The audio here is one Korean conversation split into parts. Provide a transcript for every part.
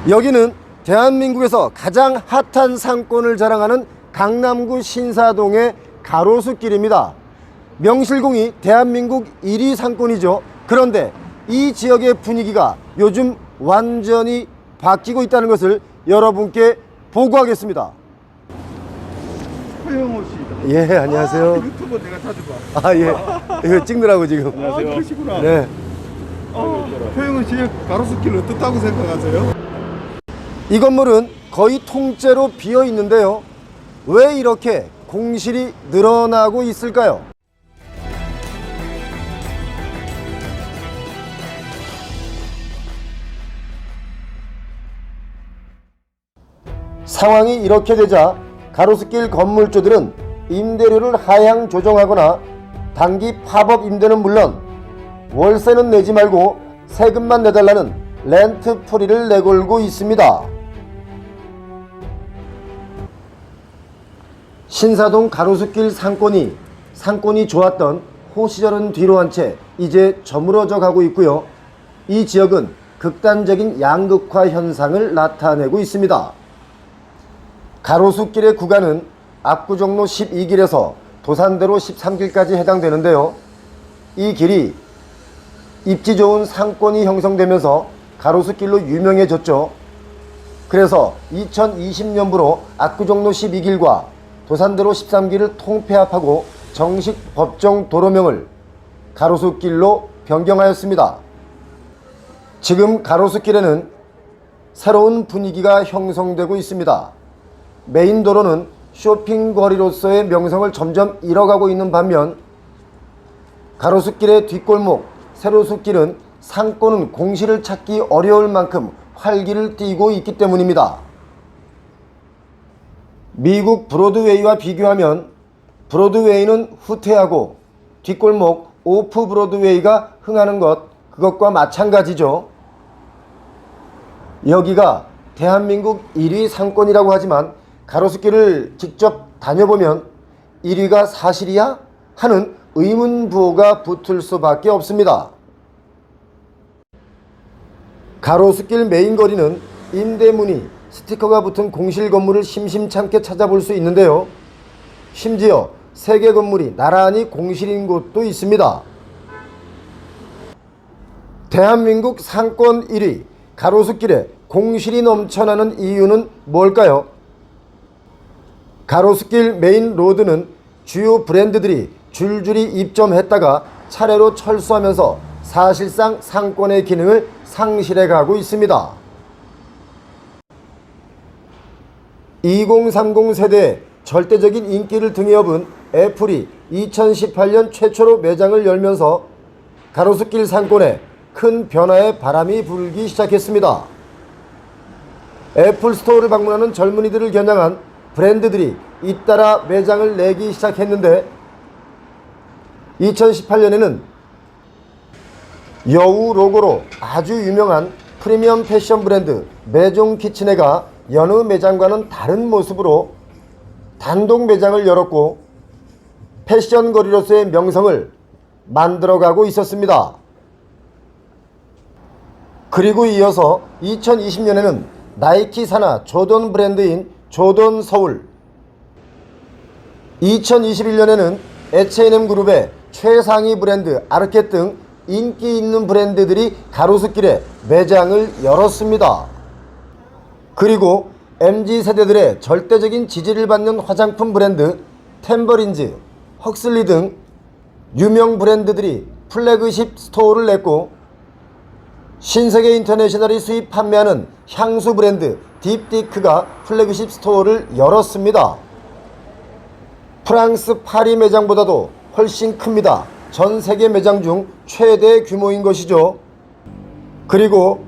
여기는 대한민국에서 가장 핫한 상권을 자랑하는 강남구 신사동의 가로수길입니다. 명실공히 대한민국 1위 상권이죠. 그런데 이 지역의 분위기가 요즘 완전히 바뀌고 있다는 것을 여러분께 보고하겠습니다. 허영호 씨. 예, 안녕하세요. 유튜브 내가 자주 봐. 아, 예. 이거 찍느라고 지금. 안녕하세요. 그러시구나. 네. 허영호 씨 가로수길 어떻다고 생각하세요? 이 건물은 거의 통째로 비어 있는데요. 왜 이렇게 공실이 늘어나고 있을까요? 상황이 이렇게 되자 가로수길 건물주들은 임대료를 하향 조정하거나 단기 팝업 임대는 물론 월세는 내지 말고 세금만 내달라는 렌트 프리를 내걸고 있습니다. 신사동 가로수길 상권이 좋았던 호시절은 뒤로 한 채 이제 저물어져 가고 있고요. 이 지역은 극단적인 양극화 현상을 나타내고 있습니다. 가로수길의 구간은 압구정로 12길에서 도산대로 13길까지 해당되는데요. 이 길이 입지 좋은 상권이 형성되면서 가로수길로 유명해졌죠. 그래서 2020년부로 압구정로 12길과 도산대로 13길을 통폐합하고 정식 법정 도로명을 가로수길로 변경하였습니다. 지금 가로수길에는 새로운 분위기가 형성되고 있습니다. 메인 도로는 쇼핑거리로서의 명성을 점점 잃어가고 있는 반면 가로수길의 뒷골목 세로수길은 상권은 공실을 찾기 어려울 만큼 활기를 띠고 있기 때문입니다. 미국 브로드웨이와 비교하면 브로드웨이는 후퇴하고 뒷골목 오프 브로드웨이가 흥하는 그것과 마찬가지죠. 여기가 대한민국 1위 상권이라고 하지만 가로수길을 직접 다녀보면 1위가 사실이야? 하는 의문부호가 붙을 수밖에 없습니다. 가로수길 메인 거리는 임대문의, 스티커가 붙은 공실 건물을 심심찮게 찾아볼 수 있는데요. 심지어 3개 건물이 나란히 공실인 곳도 있습니다. 대한민국 상권 1위 가로수길에 공실이 넘쳐나는 이유는 뭘까요? 가로수길 메인 로드는 주요 브랜드들이 줄줄이 입점했다가 차례로 철수하면서 사실상 상권의 기능을 상실해가고 있습니다. 2030 세대의 절대적인 인기를 등에 업은 애플이 2018년 최초로 매장을 열면서 가로수길 상권에 큰 변화의 바람이 불기 시작했습니다. 애플 스토어를 방문하는 젊은이들을 겨냥한 브랜드들이 잇따라 매장을 내기 시작했는데 2018년에는 여우 로고로 아주 유명한 프리미엄 패션 브랜드 매종 키친애가 여느 매장과는 다른 모습으로 단독 매장을 열었고 패션 거리로서의 명성을 만들어가고 있었습니다. 그리고 이어서 2020년에는 나이키 산하 조던 브랜드인 조던 서울, 2021년에는 H&M 그룹의 최상위 브랜드 아르켓 등 인기 있는 브랜드들이 가로수길에 매장을 열었습니다. 그리고 MZ세대들의 절대적인 지지를 받는 화장품 브랜드 템버린즈, 헉슬리 등 유명 브랜드들이 플래그십 스토어를 냈고 신세계 인터내셔널이 수입 판매하는 향수 브랜드 딥디크가 플래그십 스토어를 열었습니다. 프랑스 파리 매장보다도 훨씬 큽니다. 전 세계 매장 중 최대 규모인 것이죠. 그리고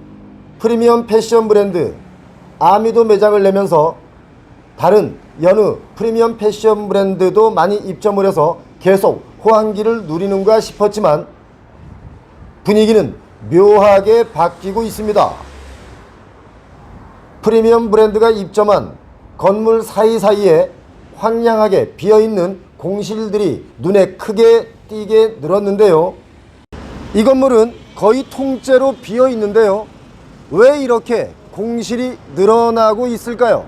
프리미엄 패션 브랜드 아미도 매장을 내면서 다른 여느 프리미엄 패션 브랜드도 많이 입점을 해서 계속 호황기를 누리는가 싶었지만 분위기는 묘하게 바뀌고 있습니다. 프리미엄 브랜드가 입점한 건물 사이사이에 황량하게 비어있는 공실들이 눈에 크게 띄게 늘었는데요. 이 건물은 거의 통째로 비어있는데요. 왜 이렇게 공실이 늘어나고 있을까요?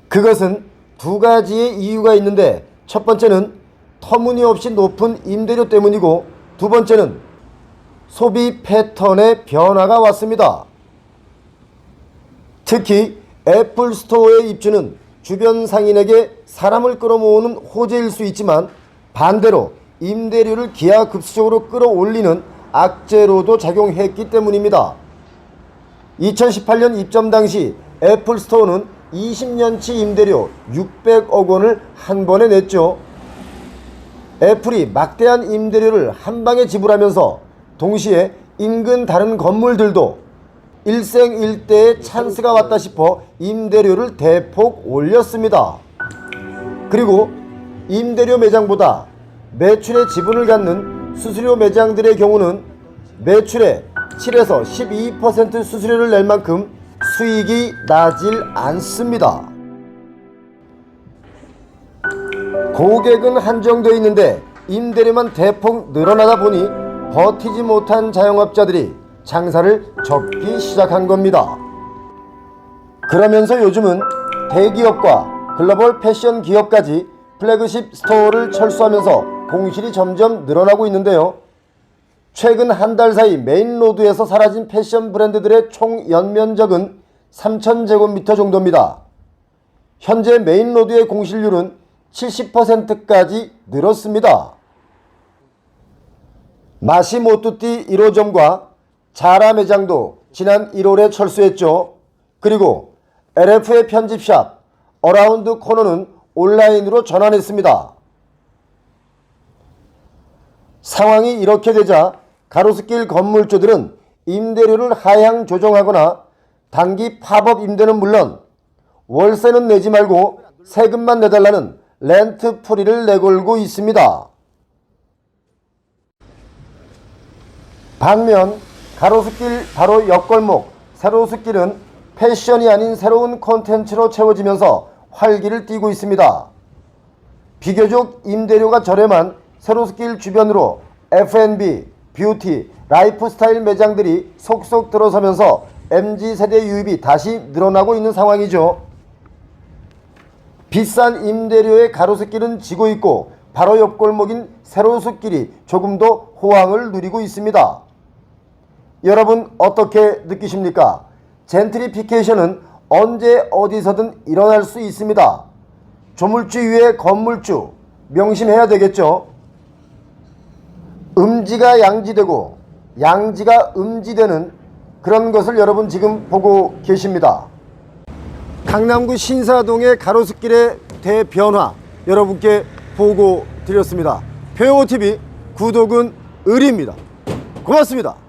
그것은 두 가지의 이유가 있는데, 첫 번째는 터무니없이 높은 임대료 때문이고, 두 번째는 소비 패턴의 변화가 왔습니다. 특히 애플 스토어의 입주는 주변 상인에게 사람을 끌어모으는 호재일 수 있지만, 반대로 임대료를 기하급수적으로 끌어올리는 악재로도 작용했기 때문입니다. 2018년 입점 당시 애플 스토어는 20년치 임대료 600억 원을 한 번에 냈죠. 애플이 막대한 임대료를 한 방에 지불하면서 동시에 인근 다른 건물들도 일생일대의 찬스가 왔다 싶어 임대료를 대폭 올렸습니다. 그리고 임대료 매장보다 매출에 지분을 갖는 수수료 매장들의 경우는 매출의 7에서 12% 수수료를 낼 만큼 수익이 나질 않습니다. 고객은 한정되어 있는데 임대료만 대폭 늘어나다 보니 버티지 못한 자영업자들이 장사를 접기 시작한 겁니다. 그러면서 요즘은 대기업과 글로벌 패션 기업까지 플래그십 스토어를 철수하면서 공실이 점점 늘어나고 있는데요. 최근 한 달 사이 메인로드에서 사라진 패션 브랜드들의 총 연면적은 3,000제곱미터 정도입니다. 현재 메인로드의 공실률은 70%까지 늘었습니다. 마시모토띠 1호점과 자라 매장도 지난 1월에 철수했죠. 그리고 LF의 편집샵 어라운드 코너는 온라인으로 전환했습니다. 상황이 이렇게 되자 가로수길 건물주들은 임대료를 하향 조정하거나 단기 팝업 임대는 물론 월세는 내지 말고 세금만 내달라는 렌트 프리를 내걸고 있습니다. 반면 가로수길 바로 옆골목 세로수길은 패션이 아닌 새로운 콘텐츠로 채워지면서 활기를 띠고 있습니다. 비교적 임대료가 저렴한 세로수길 주변으로 F&B, 뷰티, 라이프스타일 매장들이 속속 들어서면서 MZ세대 유입이 다시 늘어나고 있는 상황이죠. 비싼 임대료의 가로수길은 지고 있고 바로 옆골목인 세로수길이 조금 더 호황을 누리고 있습니다. 여러분 어떻게 느끼십니까? 젠트리피케이션은 언제 어디서든 일어날 수 있습니다. 조물주 위에 건물주 명심해야 되겠죠. 음지가 양지되고 양지가 음지되는 그런 것을 여러분 지금 보고 계십니다. 강남구 신사동의 가로수길의 대변화 여러분께 보고 드렸습니다. 표영호TV 구독은 의리입니다. 고맙습니다.